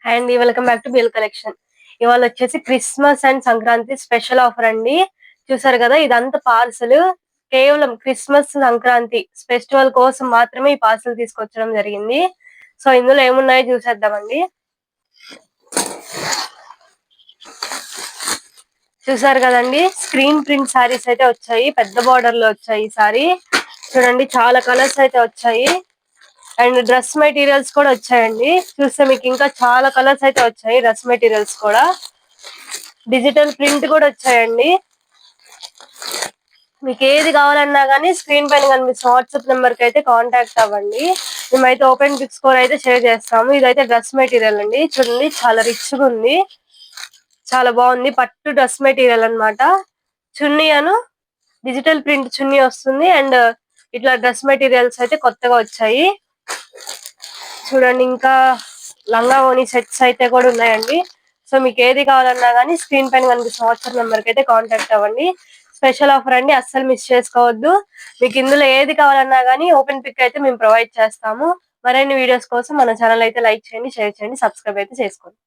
And welcome back to bill collection. ఇవాళ వచ్చేసి Christmas and Sankranti special offer అండి. చూసారు కదా, ఇదంతా పార్సల్ కేవలం క్రిస్మస్ సంక్రాంతి ఫెస్టివల్ కోసం మాత్రమే ఈ పార్సల్ తీసుకొచ్చడం జరిగింది. సో ఇందులో ఏమున్నాయో చూసేద్దామండి. చూసారు కదండి, స్క్రీన్ ప్రింట్ సారీస్ అయితే వచ్చాయి, పెద్ద బార్డర్ లో వచ్చాయి. ఈ సారీ చూడండి, చాలా కలర్స్ అయితే వచ్చాయి. అండ్ డ్రెస్ మెటీరియల్స్ కూడా వచ్చాయండి. చూస్తే మీకు ఇంకా చాలా కలర్స్ అయితే వచ్చాయి. డ్రెస్ మెటీరియల్స్ కూడా డిజిటల్ ప్రింట్ కూడా వచ్చాయండి. మీకు ఏది కావాలన్నా కానీ స్క్రీన్ పైన కనిపిస్తున్న వాట్సాప్ నెంబర్ కి అయితే కాంటాక్ట్ అవ్వండి. మేమైతే ఓపెన్ పిక్ స్కోర్ అయితే షేర్ చేస్తాము. ఇదైతే డ్రెస్ మెటీరియల్ అండి. చూడండి, చాలా రిచ్ గా ఉంది, చాలా బాగుంది. పట్టు డ్రెస్ మెటీరియల్ అన్నమాట. చున్నీ అను డిజిటల్ ప్రింట్ చున్నీ వస్తుంది. అండ్ ఇట్లా డ్రెస్ మెటీరియల్స్ అయితే కొత్తగా వచ్చాయి. చూడండి, ఇంకా లంగా ఓని సెట్స్ అయితే కూడా ఉన్నాయండి. సో మీకు ఏది కావాలన్నా కానీ స్క్రీన్ పైన కనిపిస్తున్న వాట్సాప్ నెంబర్ కి అయితే కాంటాక్ట్ అవ్వండి. స్పెషల్ ఆఫర్ అండి, అస్సలు మిస్ చేసుకోవద్దు. మీకు ఇందులో ఏది కావాలన్నా కానీ ఓపెన్ పిక్ అయితే మేము ప్రొవైడ్ చేస్తాము. మరిన్ని వీడియోస్ కోసం మన ఛానల్ అయితే లైక్ చేయండి, షేర్ చేయండి, సబ్స్క్రైబ్ అయితే చేసుకోండి.